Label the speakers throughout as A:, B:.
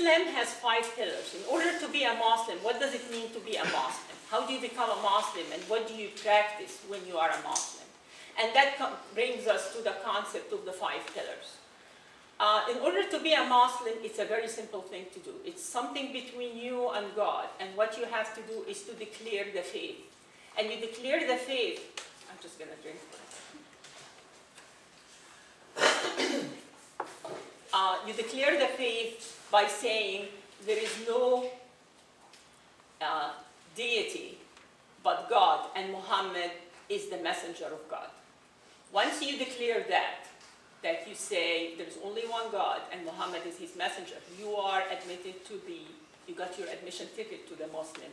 A: Islam has 5 pillars. In order to be a Muslim, what does it mean to be a Muslim? How do you become a Muslim, and what do you practice when you are a Muslim? And that brings us to the concept of the 5 pillars. In order to be a Muslim, it's a very simple thing to do. It's something between you and God, and what you have to do is to declare the faith. And you declare the faith. I'm just going to drink. You declare the faith by saying there is no deity but God, and Muhammad is the messenger of God. Once you declare that you say there's only one God and Muhammad is his messenger, you are admitted to you got your admission ticket to the Muslim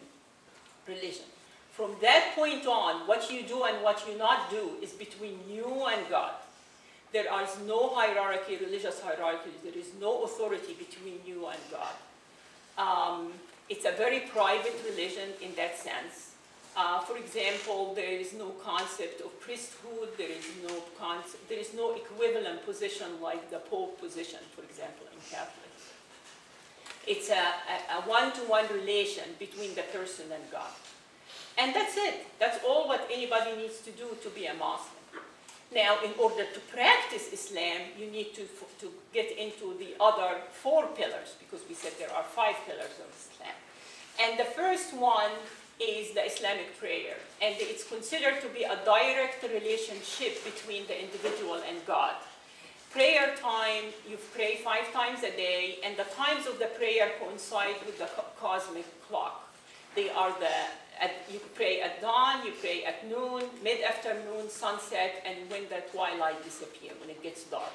A: religion. From that point on, what you do and what you not do is between you and God. There is no hierarchy, religious hierarchy. There is no authority between you and God. It's a very private religion in that sense. For example, there is no concept of priesthood. There is no equivalent position like the Pope position, for example, in Catholics. It's a one-to-one relation between the person and God. And that's it. That's all what anybody needs to do to be a Muslim. Now, in order to practice Islam, you need to get into the other 4 pillars, because we said there are 5 pillars of Islam. And the first one is the Islamic prayer. And it's considered to be a direct relationship between the individual and God. Prayer time, you pray 5 times a day, and the times of the prayer coincide with the cosmic clock. They are you pray at dawn, you pray at noon, mid-afternoon, sunset, and when the twilight disappears, when it gets dark.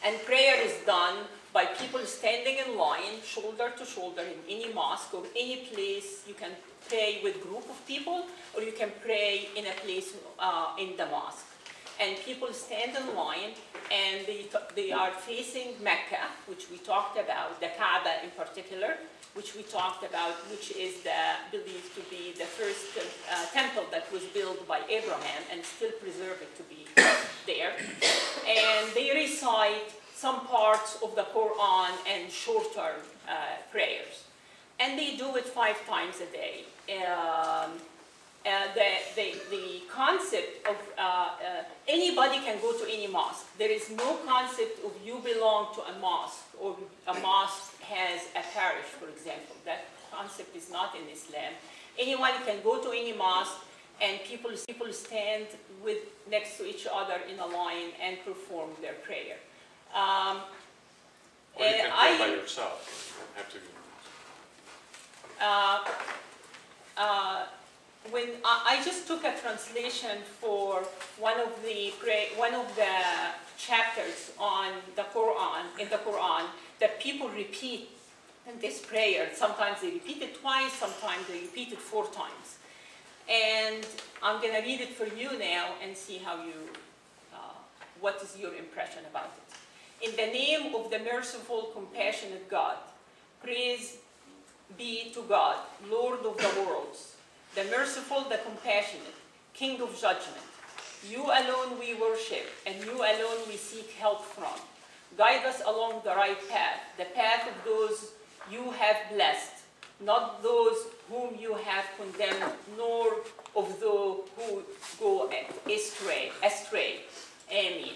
A: And prayer is done by people standing in line, shoulder to shoulder, in any mosque or any place. You can pray with a group of people, or you can pray in a place in the mosque. And people stand in line, and they are facing Mecca, which we talked about, the Kaaba in particular, which we talked about, which is believed to be the first temple that was built by Abraham and still preserved to be there. And they recite some parts of the Quran and shorter prayers. And they do it 5 times a day. The concept of anybody can go to any mosque. There is no concept of you belong to a mosque, or a mosque has a parish, for example. That concept is not in Islam. Anyone can go to any mosque, and people stand next to each other in a line and perform their prayer.
B: Or you can pray by yourself. You don't have to be
A: when I just took a translation for one of the chapters on the Quran, in the Quran, that people repeat in this prayer. Sometimes they repeat it twice, sometimes they repeat it 4 times. And I'm going to read it for you now and see how what is your impression about it. In the name of the merciful, compassionate God, praise be to God, Lord of the worlds, the merciful, the compassionate, King of judgment. You alone we worship, and you alone we seek help from. Guide us along the right path, the path of those you have blessed, not those whom you have condemned, nor of those who go astray. Amen.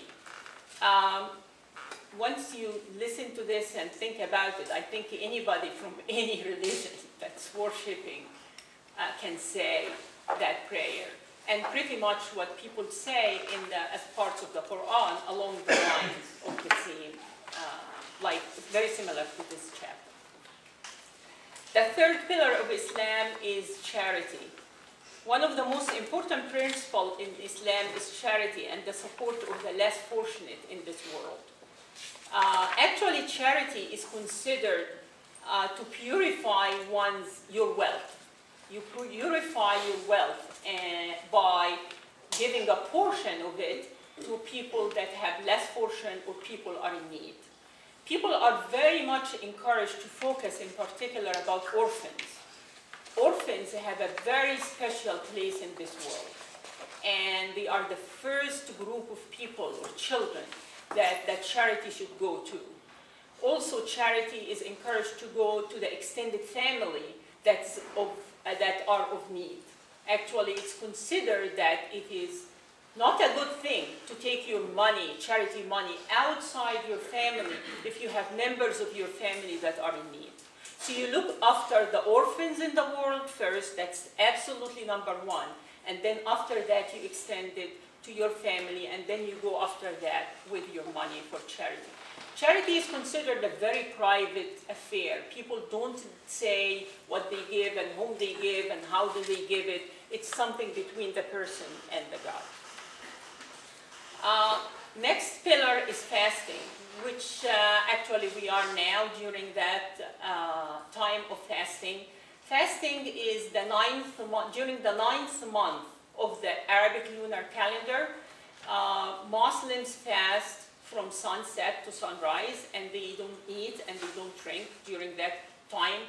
A: Once you listen to this and think about it, I think anybody from any religion that's worshiping can say that prayer. And pretty much what people say as parts of the Quran along the lines of the same, like very similar to this chapter. The third pillar of Islam is charity. One of the most important principles in Islam is charity and the support of the less fortunate in this world. Actually, charity is considered to purify your wealth. You purify your wealth by giving a portion of it to people that have less fortune or people are in need. People are very much encouraged to focus in particular about orphans. Orphans have a very special place in this world. And they are the first group of people or children that charity should go to. Also, charity is encouraged to go to the extended family that are of need. Actually, it's considered that it is not a good thing to take your money, charity money, outside your family if you have members of your family that are in need. So you look after the orphans in the world first, that's absolutely number one. And then after that, you extend it to your family, and then you go after that with your money for charity. Charity is considered a very private affair. People don't say what they give and whom they give and how do they give it. It's something between the person and the God. Next pillar is fasting, which actually we are now during that time of fasting. Fasting is the during the 9th month of the Arabic lunar calendar. Muslims fast from sunset to sunrise, and they don't eat and they don't drink during that time.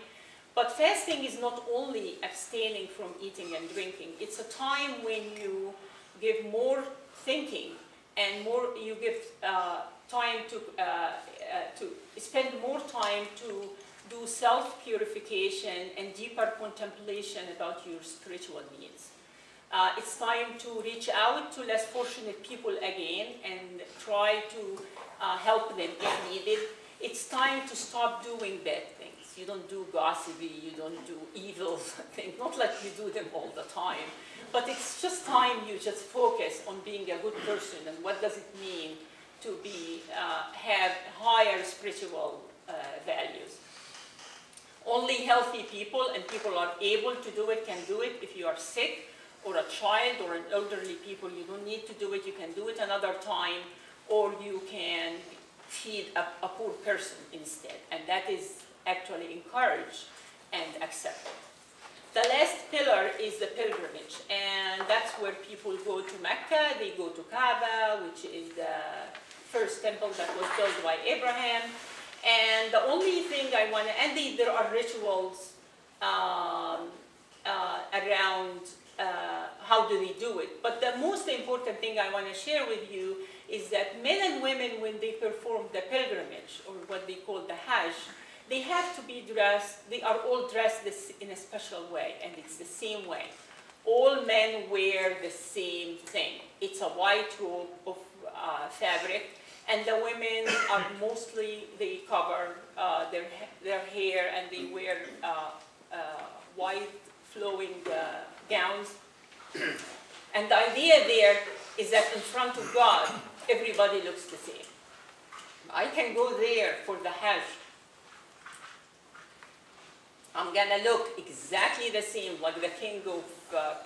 A: But fasting is not only abstaining from eating and drinking. It's a time when you give more thinking and you give time to spend more time to do self-purification and deeper contemplation about your spiritual needs. It's time to reach out to less fortunate people again and try to help them if needed. It's time to stop doing bad things. You don't do gossipy, you don't do evil things, not like you do them all the time. But it's just time you just focus on being a good person and what does it mean to have higher spiritual values. Only healthy people and people are able to do it can do it. If you are sick or a child or an elderly people, you don't need to do it. You can do it another time, or you can feed a poor person instead. And that is actually encouraged and accepted. The last pillar is the pilgrimage, and that's where people go to Mecca. They go to Kaaba, which is the first temple that was built by Abraham. And the only thing I want to, and there are rituals around how do they do it. But the most important thing I want to share with you is that men and women, when they perform the pilgrimage, or what they call the Hajj, they have to be dressed, they are all dressed in a special way, and it's the same way. All men wear the same thing. It's a white robe of fabric, and the women are mostly, they cover their hair, and they wear white flowing gowns. And the idea there is that in front of God, everybody looks the same. I can go there for the Hajj. I'm going to look exactly the same like the king of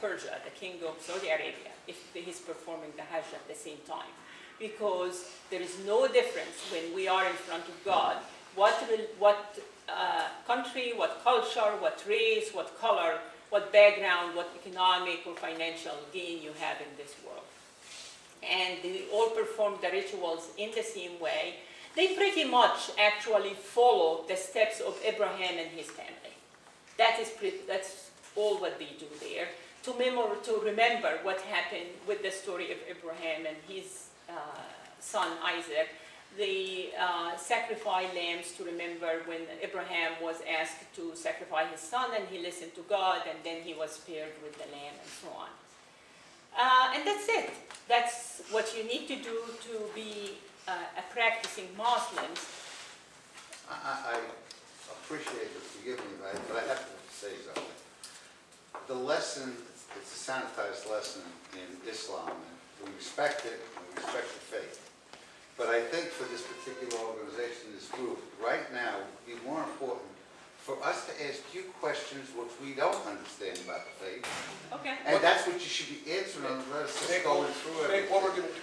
A: Persia, the king of Saudi Arabia, if he's performing the Hajj at the same time. Because there is no difference when we are in front of God, what country, what culture, what race, what color, what background, what economic or financial gain you have in this world. And they all perform the rituals in the same way. They pretty much actually follow the steps of Abraham and his family. That's all what they do there. To remember what happened with the story of Abraham and his son Isaac. They sacrifice lambs to remember when Abraham was asked to sacrifice his son, and he listened to God, and then he was spared with the lamb and so on. And that's it. That's what you need to do to be a practicing Muslim.
C: I appreciate it, forgive me, but I have to say something. The lesson, it's a sanitized lesson in Islam, and we respect it, and we respect the faith. But I think for this particular organization, this group, right now, it would be more important for us to ask you questions which we don't understand about the faith.
A: Okay.
C: And that's what you should be answering, rather than just going through everything.
B: What we're going to